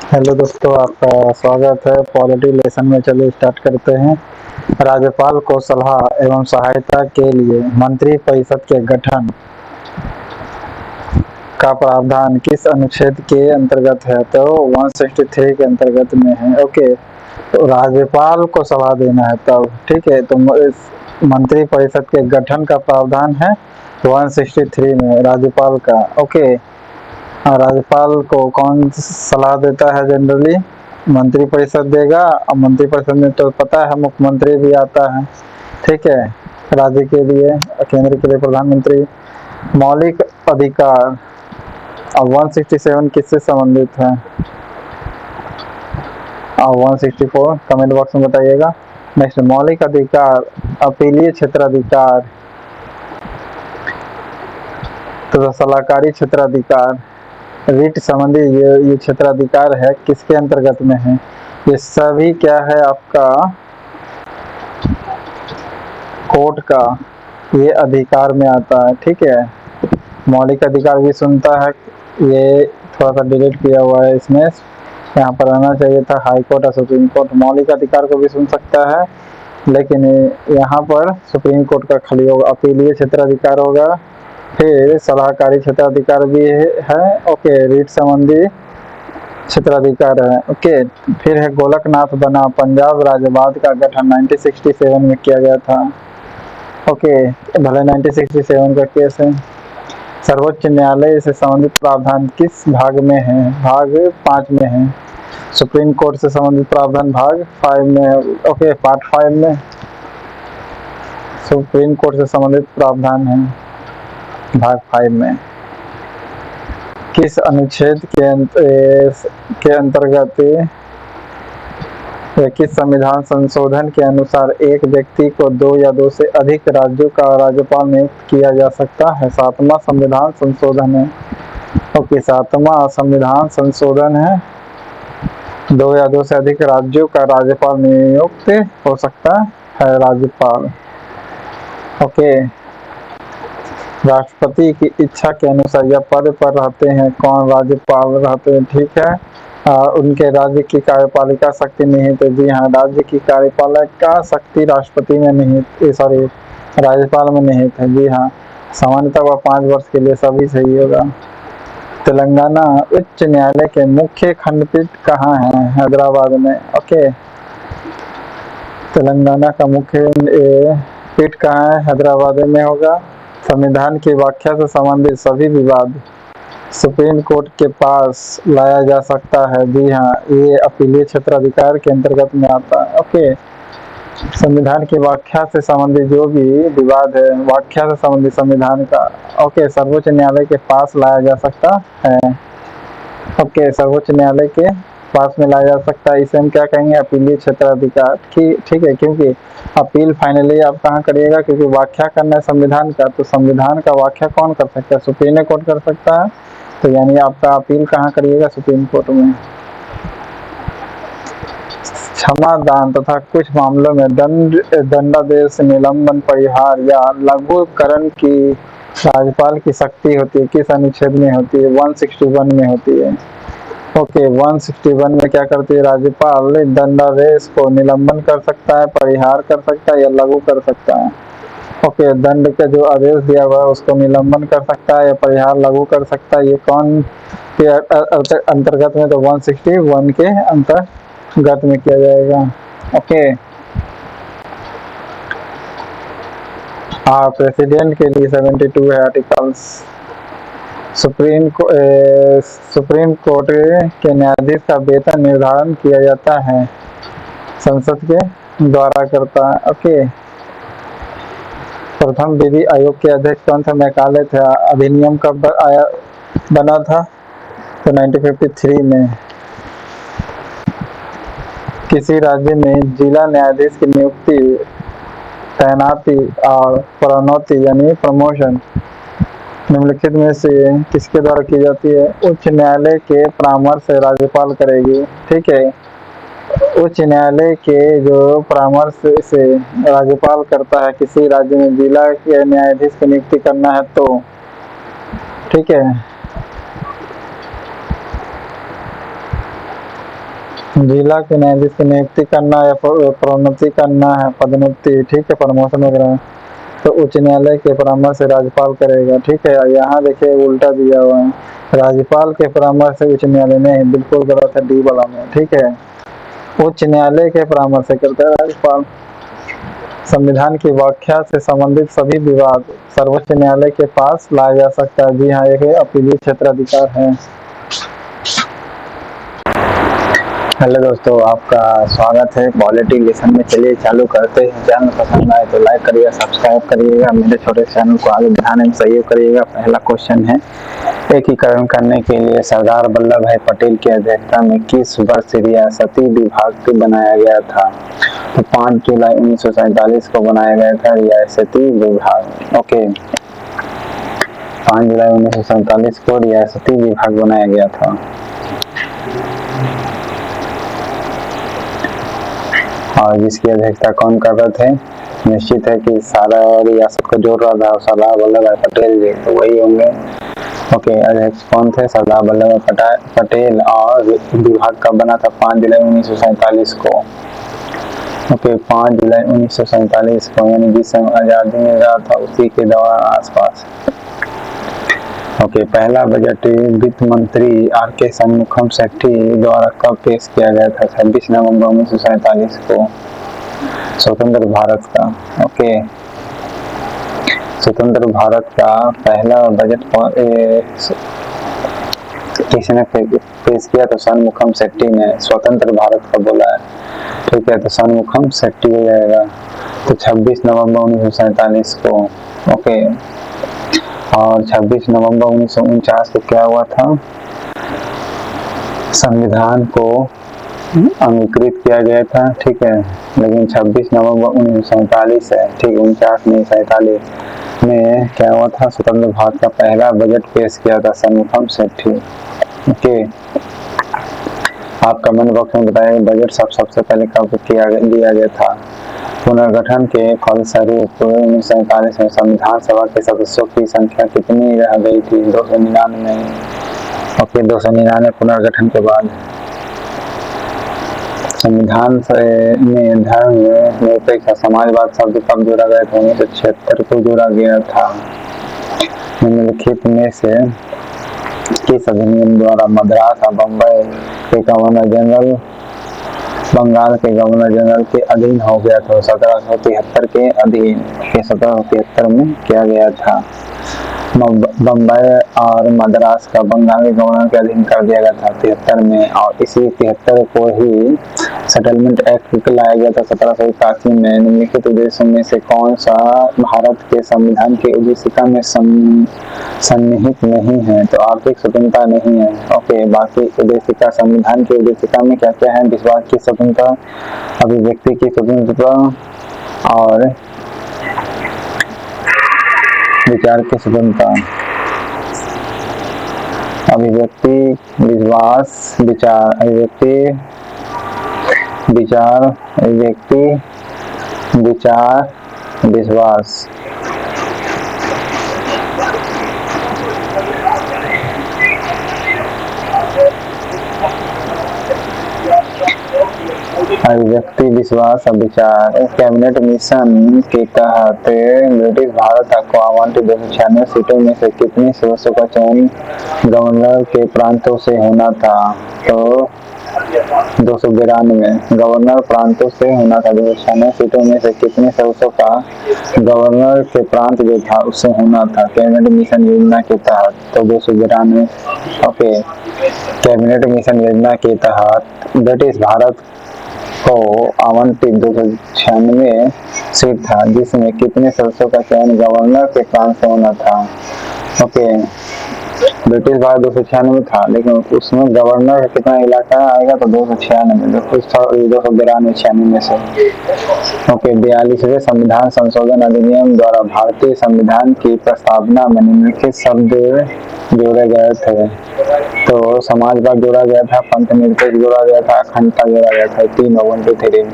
Hello दोस्तों, आपका स्वागत है। पॉलिटी लेसन में चलिए स्टार्ट करते हैं। राज्यपाल को सलाह एवं सहायता के लिए मंत्री परिषद के गठन का प्रावधान किस अनुच्छेद के अंतर्गत है? तो 163 के अंतर्गत में है। ओके, तो राज्यपाल को सलाह देना है तब, ठीक है। तो मंत्री परिषद के गठन का प्रावधान है 163 में राज्यपाल का। ओके, राज्यपाल को कौन सलाह देता है? जनरली मंत्री परिषद देगा। और मंत्री परिषद में तो पता है मुख्यमंत्री भी आता है, ठीक है। राज्य के लिए, केंद्र के लिए प्रधानमंत्री। मौलिक अधिकार, अब 167 किससे संबंधित है? और 164 कमेंट बॉक्स में बताइएगा। नेक्स्ट, मौलिक अधिकार, अपीलीय क्षेत्राधिकार, तो सलाहकारी क्षेत्राधिकार, रीट संबंधी ये क्षेत्राधिकार है, किसके अंतर्गत में है? ये सभी क्या है आपका? कोर्ट का ये अधिकार में आता है, ठीक है। मौलिक अधिकार भी सुनता है, ये थोड़ा सा डिलीट किया हुआ है इसमें, यहाँ पर आना चाहिए था हाई कोर्ट और सुप्रीम कोर्ट। मौलिक अधिकार को भी सुन सकता है, लेकिन यहाँ पर सुप्रीम कोर्ट का खाली होगा। अपीलीय क्षेत्राधिकार होगा, फिर सलाहकारी क्षेत्राधिकार भी है। ओके, रीट संबंधी क्षेत्राधिकार है। ओके, फिर है गोलकनाथ बनाम पंजाब राज्यवाद का गठन 1967 में किया गया था। ओके, भले 1967 का केस है। सर्वोच्च न्यायालय से संबंधित प्रावधान किस भाग में है? भाग 5 में है। सुप्रीम कोर्ट से संबंधित प्रावधान भाग 5 में है। ओके, पार्ट 5 में सुप्रीम कोर्ट से संबंधित प्रावधान है भाग 5 में। किस अनुच्छेद के अंतर्गत या किस संविधान संशोधन के अनुसार एक व्यक्ति को 2 या 2 से अधिक राज्यों का राज्यपाल नियुक्त किया जा सकता है? 7वां संविधान संशोधन है। ओके, 7वां संविधान संशोधन है। 2 या 2 से अधिक राज्यों का राज्यपाल नियुक्त हो सकता है राज्यपाल। ओके, राष्ट्रपति की इच्छा के अनुसार यह पद पर रहते हैं कौन? राज्यपाल रहते हैं, ठीक है। उनके राज्य की कार्यपालिका शक्ति निहित है। जी हाँ, राज्य की कार्यपालिका शक्ति राष्ट्रपति में निहित, सॉरी, राज्यपाल में निहित है। जी हाँ, सामान्यतः वह 5 वर्ष के लिए, सभी सही होगा। तेलंगाना उच्च न्यायालय के मुख्य खंडपीठ कहाँ है? हैदराबाद में। ओके, तेलंगाना का मुख्य पीठ कहाँ है? हैदराबाद में होगा। संविधान की व्याख्या से संबंधित सभी विवाद सुप्रीम कोर्ट के पास लाया जा सकता है। जी हाँ, ये अपीलीय क्षेत्राधिकार के अंतर्गत में आता है। ओके, संविधान की व्याख्या से संबंधित जो भी विवाद है, व्याख्या से संबंधित संविधान का, ओके, सर्वोच्च न्यायालय के पास लाया जा सकता है। ओके, सर्वोच्च न्यायालय के पास में लाया जा सकता है। इसे हम क्या कहेंगे? अपीलीय क्षेत्राधिकार, ठीक है। क्योंकि अपील फाइनली आप कहाँ करिएगा? क्योंकि व्याख्या करना है संविधान का, तो संविधान का व्याख्या कौन कर सकता है? सुप्रीम कोर्ट कर सकता है। तो यानी आपका अपील कहाँ करिएगा? सुप्रीम कोर्ट में। क्षमा दान तथा कुछ मामलों में दंडादेश, निलंबन, परिहार या लघुकरण की राज्यपाल की शक्ति होती है। किस अनुच्छेद में होती है? 161 में होती है। ओके, 161 में क्या करती है राज्यपाल? दंडादेश को निलंबन कर सकता है, परिहार कर सकता है या लघु कर सकता है। ओके, दंड का जो आदेश दिया हुआ है उसको निलंबन कर सकता है या परिहार लघु कर सकता है। ये कौन के अंतर्गत में? तो 161 के अंतर्गत में किया जाएगा। ओके, हाँ, प्रेसिडेंट के लिए 72 है आर्टिकल्स। सुप्रीम कोर्ट के न्यायाधीश का वेतन निर्धारण किया जाता है संसद के द्वारा करता है। ओके, प्रथम विधि आयोग के अध्यक्ष कौन थे? मैकाले थे। अधिनियम कब बना था? तो 1953 में। किसी राज्य में जिला न्यायाधीश की नियुक्ति, तैनाती और प्रोन्नति यानी प्रमोशन निम्नलिखित में से किसके द्वारा की जाती है? उच्च न्यायालय के परामर्श से राज्यपाल करेगी, ठीक है। उच्च न्यायालय के जो परामर्श से राज्यपाल करता है किसी राज्य में जिला के न्यायाधीश की नियुक्ति करना है तो, ठीक है। जिला के न्यायाधीश की नियुक्ति करना या प्रोन्नति करना है, पदोन्नति, ठीक है, प्रमोशन वगैरह, तो उच्च न्यायालय के परामर्श से राज्यपाल करेगा, ठीक है। यहाँ देखिए उल्टा दिया हुआ है, राज्यपाल के परामर्श से उच्च न्यायालय नहीं, बिल्कुल गलत है डी वाला में, ठीक है। उच्च न्यायालय के परामर्श से करता है राज्यपाल। संविधान की व्याख्या से संबंधित सभी विवाद सर्वोच्च न्यायालय के पास लाया जा सकता है। जी हाँ, एक अपीलीय क्षेत्राधिकार है। हेलो दोस्तों, आपका स्वागत है पॉलिटी लेसन में। चलिए चालू करते हैं। चैनल पसंद आए तो लाइक करिएगा, सब्सक्राइब करिएगा, मेरे छोटे चैनल को आगे बढ़ाने में सहयोग करिएगा। पहला क्वेश्चन है, एकीकरण करने के लिए सरदार वल्लभ भाई पटेल की अध्यक्षता में किस वर्ष रियासती विभाग बनाया गया था? तो 5 जुलाई 1947 को बनाया गया था रियासती विभाग। ओके, 5 जुलाई 1947 को रियासती विभाग बनाया गया था। और जिसकी अध्यक्षता कौन कर रहे थे? निश्चित है कि सारा रियासत को जोड़ रहा था सरदार वल्लभ भाई पटेल जी, तो वही होंगे। ओके, अध्यक्ष कौन थे? सरदार वल्लभ भाई पटेल। और विभाग कब बना था? 5 जुलाई 1947 को। ओके, 5 जुलाई 1947 को, यानी जिस समय आजादी मिल रहा था उसी के दौरान आसपास। ओके, पहला बजट वित्त मंत्री आर के षणमुखम शेट्टी द्वारा कब पेश किया गया था? 26 नवंबर 1947 को, स्वतंत्र भारत का। ओके, स्वतंत्र भारत का पहला बजट किसने पेश किया? तो षणमुखम शेट्टी ने स्वतंत्र भारत का बोला है, ठीक है। तो षणमुखम शेट्टी हो जाएगा। तो 26 नवंबर 1947 को। ओके, और 26 नवंबर 1949 को क्या हुआ था? संविधान को अंगीकृत किया गया था, ठीक है। लेकिन 26 नवंबर 1947 है, ठीक, 49 नहीं 47 में क्या हुआ था? स्वतंत्र भारत का पहला बजट पेश किया था षणमुखम शेट्टी। ओके, आप कमेंट बॉक्स में बताइए बजट सबसे पहले कब दिया गया था? पुनर्गठन के फलस्वरूप 1947 में संविधान सभा के सदस्यों की संख्या कितनी रह गई थी? 299। ओके, 299 पुनर्गठन के बाद। संविधान में धर्म निरपेक्ष समाजवाद शब्द कब जोड़ा गया था? 1976 को जोड़ा गया था। निम्नलिखित में से किस अधिनियम द्वारा मद्रास और बम्बई के गवर्नर जनरल बंगाल के गवर्नर जनरल के अधीन हो गया था? 1773 के अधीन, 1773 में किया गया था। बम्बई और मद्रास का बंगाल के गवर्नर के अधीन कर दिया गया था 73 में। और इसी 73 को ही सेटलमेंट एक्ट लाया गया था 1781 में। निम्नलिखित उद्देश्यों में से कौन सा भारत के संविधान की उद्देशिका में सन्निहित नहीं है? तो आर्थिक स्वतंत्रता नहीं है। ओके, बाकी उद्देशिका, संविधान की उद्देशिका में क्या क्या है? विश्वास की स्वतंत्रता, अभिव्यक्ति की स्वतंत्रता और विचार की स्वतंत्रता। अभिव्यक्ति, विश्वास, विचार, अभिव्यक्ति, विचार, अभिव्यक्ति, विचार, विश्वास। अभिव्यक्ति, विश्वास और विचार। कैबिनेट मिशन के तहत ब्रिटिश भारत को आवंटित 296 सीटों में से कितने सदस्यों का चयन गवर्नर के प्रांतों से होना था? तो 292। गवर्नर प्रांतों से होना था। 296 सीटों में से कितने सदस्यों का गवर्नर के प्रांत जो था उससे होना था कैबिनेट मिशन योजना के तहत? तो 292। ओके, कैबिनेट मिशन योजना के तहत ब्रिटिश भारत को आवंटित 296 सीट था, जिसमें कितने सदस्यों का चयन गवर्नर के प्रांत से होना था? ओके, ब्रिटिश भारत 296 था, लेकिन उसमें गवर्नर का कितना इलाका आएगा? तो 296, 292 में से। ओके, 42वें संविधान संशोधन अधिनियम द्वारा भारतीय संविधान की प्रस्तावना में निम्नलिखित शब्द जोड़े गए थे? तो समाजवाद जोड़ा गया था, पंथ निरपेक्ष जोड़ा गया था, अखंडता जोड़ा गया था। 3 1 2 3।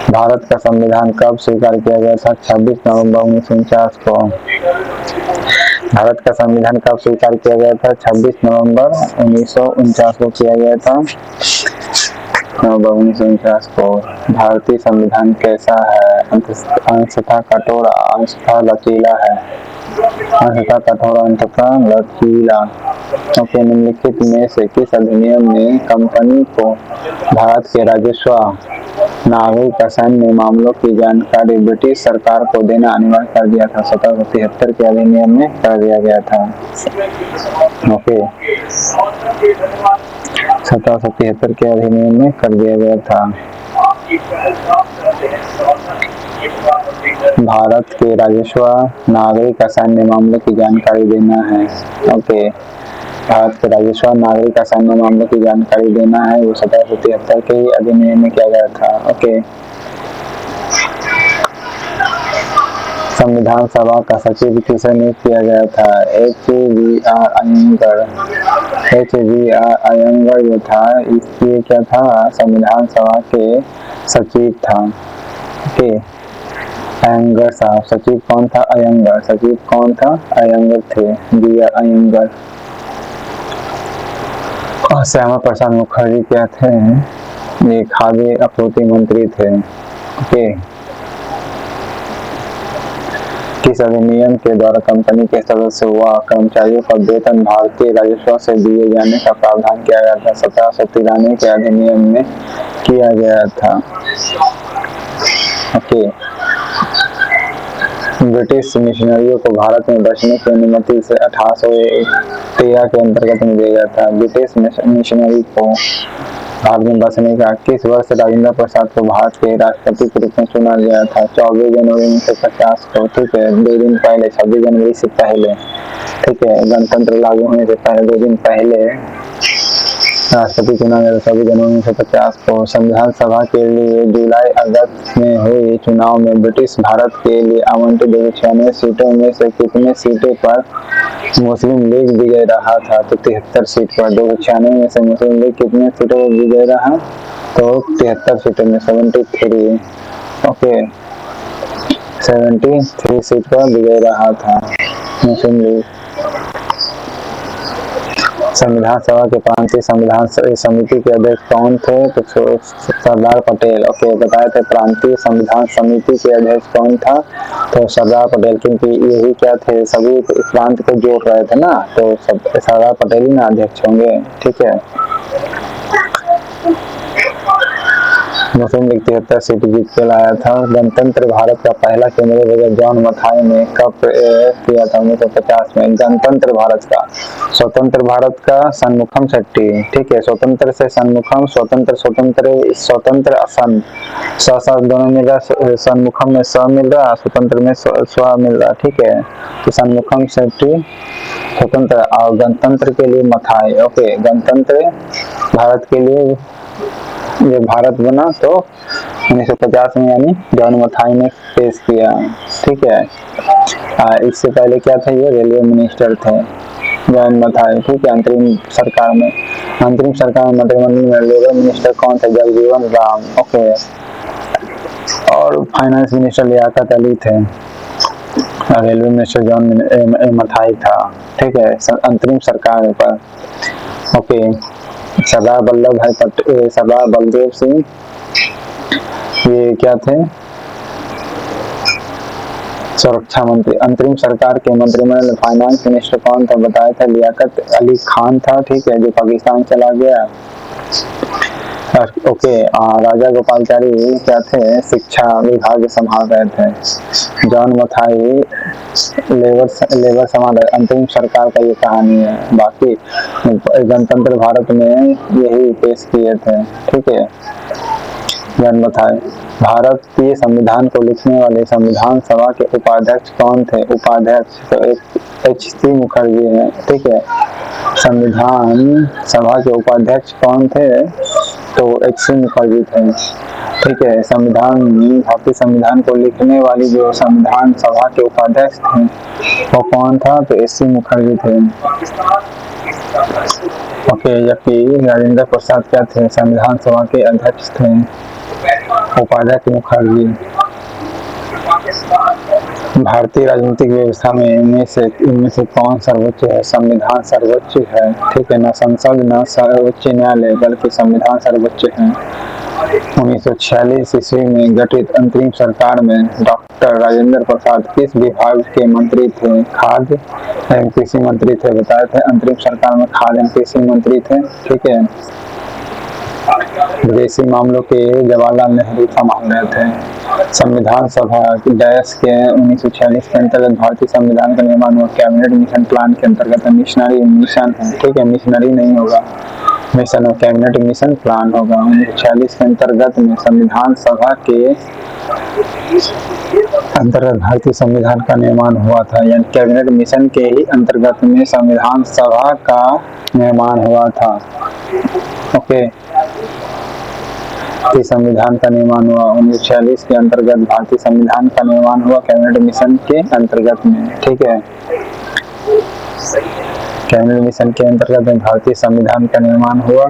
भारत का संविधान कब स्वीकार किया गया था? 26 नवंबर 1949 को। भारत का संविधान कब स्वीकार किया गया था? 26 नवंबर 1949 को किया गया था। नवंबर 1949 को। भारतीय संविधान कैसा है? अंशतः कठोर, अंशतः लचीला है। अंशतः कठोर, अंशतः लचीला। ओके, निम्नलिखित में से किस अधिनियम ने कंपनी को भारत के राजस्व, नागरिक सैन्य मामलों की जानकारी ब्रिटिश सरकार को देना अनिवार्य कर दिया था? 1773 के अधिनियम में कर दिया गया था। ओके, 1773 के अधिनियम में कर दिया गया था। भारत के राजस्व, नागरिक सैन्य मामलों की जानकारी देना है। ओके, भारत के राजस्व, नागरिक सैन्य मामलों की जानकारी देना है, वो 1773 के अधिनियम में किया गया था। ओके, संविधान सभा का सचिव किसे नियुक्त किया गया था? HVR अयंगर। HVR अयंगर जो था, इसलिए क्या था? संविधान सभा के सचिव था। ओके, अयंगर साहब। सचिव कौन था? अयंगर। सचिव कौन था? अयंगर थे, BR अयंगर। और श्यामा प्रसाद मुखर्जी क्या थे? ये खाद्य आपूर्ति मंत्री थे। ओके, किस अधिनियम के द्वारा कंपनी के सदस्य व कर्मचारियों का वेतन भारतीय राजस्व से दिए जाने का प्रावधान किया गया था? 1793 के अधिनियम में किया गया था। ओके, ब्रिटिश मिशनरियों को भारत में बसने की अनुमति से 1813 के अंतर्गत मिल गया था। ब्रिटिश मिशनरी को भारत में बसने का किस वर्ष राजेंद्र प्रसाद को भारत के राष्ट्रपति के रूप में चुना गया था? 24 जनवरी 1950 को। ठीक है, 2 दिन पहले, 26 जनवरी से पहले। ठीक है, गणतंत्र लागू होने से पहले 2 दिन पहले राष्ट्रपति चुना गया था, 26 जनवरी 1950 को। संविधान सभा के लिए जुलाई अगस्त में हुए चुनाव में ब्रिटिश भारत के लिए आवंटित 296 सीटों में से कितने सीटों पर मुस्लिम लीग विजय रहा था? तो 73 सीट पर। 296 में से मुस्लिम लीग कितने सीटों पर विजय रहा? तो 73 सीटों में, 73। ओके, 73 सीट पर विजय रहा था मुस्लिम लीग। संविधान सभा के प्रांतीय संविधान समिति के अध्यक्ष कौन थे? तो सरदार पटेल। ओके, बताए थे प्रांतीय संविधान समिति के अध्यक्ष कौन था? तो सरदार पटेल, क्योंकि यही क्या थे, सभी प्रांत को जोड़ रहे थे ना, तो सरदार पटेल ही ना अध्यक्ष होंगे। ठीक है, मुस्लिम लीग 73 सीट जीत के लाया था। गणतंत्र भारत का पहला केंद्रीय बजट जॉन मथाई ने कब किया था? 1950 में। गणतंत्र भारत का, स्वतंत्र भारत का सन्मुखम शक्ति। ठीक है, स्वतंत्र से सन्मुखम, स्वतंत्र स्वतंत्र स्वतंत्र असन, दोनों मिल रहा। सन्मुखम में स मिल रहा, स्वतंत्र में स्व मिल रहा। ठीक है, तो सन्मुखम शक्ति स्वतंत्र, और गणतंत्र के लिए मथाई। ओके, गणतंत्र भारत के लिए जब भारत बना तो 1950 में, यानी जॉन मथाई ने पेश किया। ठीक है, इससे पहले क्या थे? ये रेलवे मिनिस्टर थे, जॉन मथाई। ठीक है, अंतरिम सरकार में मंत्रिमंडल में रेलवे मिनिस्टर कौन थे? जगजीवन राम। ओके, और फाइनेंस मिनिस्टर लियाकत अली थे। रेलवे मिनिस्टर जॉन मथाई था। ठीक है, अंतरिम सरकार पर। ओके, सरदार बलदेव सिंह, ये क्या थे? सुरक्षा मंत्री। अंतरिम सरकार के मंत्रिमंडल फाइनेंस मिनिस्टर कौन था? बताया था लियाकत अली खान था। ठीक है, जो पाकिस्तान चला गया। ओके, राजा गोपालचारी क्या थे? शिक्षा विभाग संभाल रहे थे। जॉन मथाई लेबर समाज। अंतरिम सरकार का ये कहानी है। बाकी गणतंत्र भारत में यही पेश किए थे। ठीक है, जॉन मथाई। भारतीय संविधान को लिखने वाले संविधान सभा के उपाध्यक्ष कौन थे? उपाध्यक्ष तो HC मुखर्जी है। ठीक है, संविधान सभा के उपाध्यक्ष कौन थे? तो HC मुखर्जी थे। ठीक है, भारतीय संविधान को लिखने वाली जो संविधान सभा के उपाध्यक्ष थे वो कौन था? तो HC मुखर्जी थे। ओके, जबकि राजेंद्र प्रसाद क्या थे? संविधान सभा के अध्यक्ष थे, उपाध्यक्ष मुखर्जी। भारतीय राजनीतिक व्यवस्था में इनमें से कौन सर्वोच्च है? संविधान सर्वोच्च है, ठीक है। न संसद न सर्वोच्च न्यायालय बल्कि संविधान सर्वोच्च है। 1946 ईस्वी में गठित अंतरिम सरकार में डॉक्टर राजेंद्र प्रसाद किस विभाग के मंत्री थे? खाद्य एवं कृषि मंत्री थे। बताए थे अंतरिम सरकार में खाद्य एवं कृषि मंत्री थे, ठीक है। विदेशी मामलों के जवाहरलाल नेहरू संभाल रहे थे। संविधान सभा डैश के 1946 के अंतर्गत भारतीय संविधान का निर्माण हुआ। कैबिनेट मिशन प्लान के अंतर्गत मिशनरी मिशन है, ठीक है। मिशनरी नहीं होगा, मिशन और कैबिनेट मिशन प्लान होगा। 1946 के अंतर्गत में संविधान सभा के अंतर्गत भारतीय संविधान का निर्माण हुआ था, यानी कैबिनेट मिशन के ही अंतर्गत में संविधान सभा का निर्माण हुआ था। ओके, संविधान का निर्माण हुआ 1946 के अंतर्गत। भारतीय संविधान का निर्माण हुआ कैबिनेट मिशन के अंतर्गत में, ठीक है। कैबिनेट मिशन के अंतर्गत में भारतीय संविधान का निर्माण हुआ।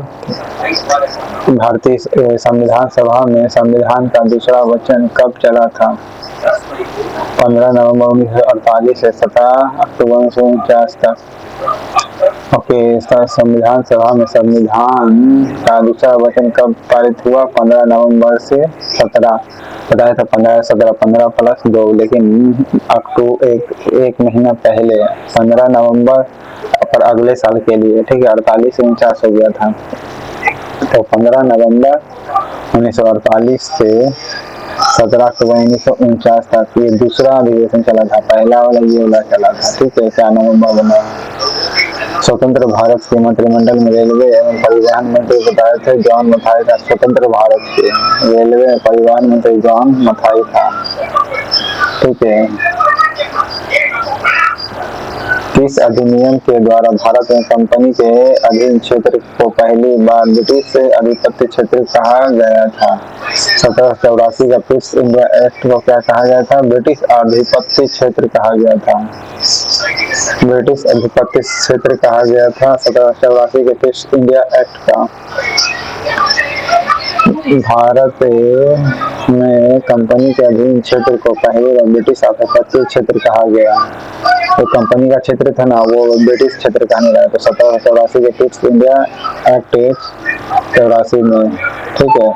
भारतीय संविधान सभा में संविधान का दूसरा वचन कब चला था? 15 नवंबर 1948 से 17 अक्टूबर 1949 तक। ओके, संविधान सभा में संविधान का दूसरा वचन कब पारित हुआ? 15 नवंबर से 17। बताया था 15 17, 15 प्लस 2, लेकिन एक महीना पहले 15 नवंबर पर अगले साल के लिए, ठीक है। 48 से 49 हो गया था, तो 15 नवंबर 1948 से 17 अक्टूबर 1949 तक ये दूसरा अधिवेशन चला था। पहला वाला ये वाला चला था, ठीक है। 4 नवंबर बना। स्वतंत्र भारत के मंत्रिमंडल में रेलवे एवं परिवहन मंत्री बताए थे जॉन मथाई था। स्वतंत्र भारत के रेलवे परिवहन मंत्री जॉन मथाई था, ठीक है। किस अधिनियम के द्वारा भारत में कंपनी के अधीन क्षेत्र को पहली बार ब्रिटिश आधिपत्य क्षेत्र कहा गया था? 1784 का ब्रिटिश इंडिया एक्ट को क्या कहा गया था? ब्रिटिश आधिपत्य क्षेत्र कहा गया था। ब्रिटिश आधिपत्य क्षेत्र कहा गया था 1784 के ब्रिटिश इंडिया एक्ट का। भारत में कंपनी के अधीन क्षेत्र को पहले बार ब्रिटिश आधिपत्य क्षेत्र कहा गया। तो कंपनी का क्षेत्र था ना, वो ब्रिटिश क्षेत्र कहने लगा। तो 1784 के ब्रिटिश इंडिया एक्ट 84 में, ठीक है।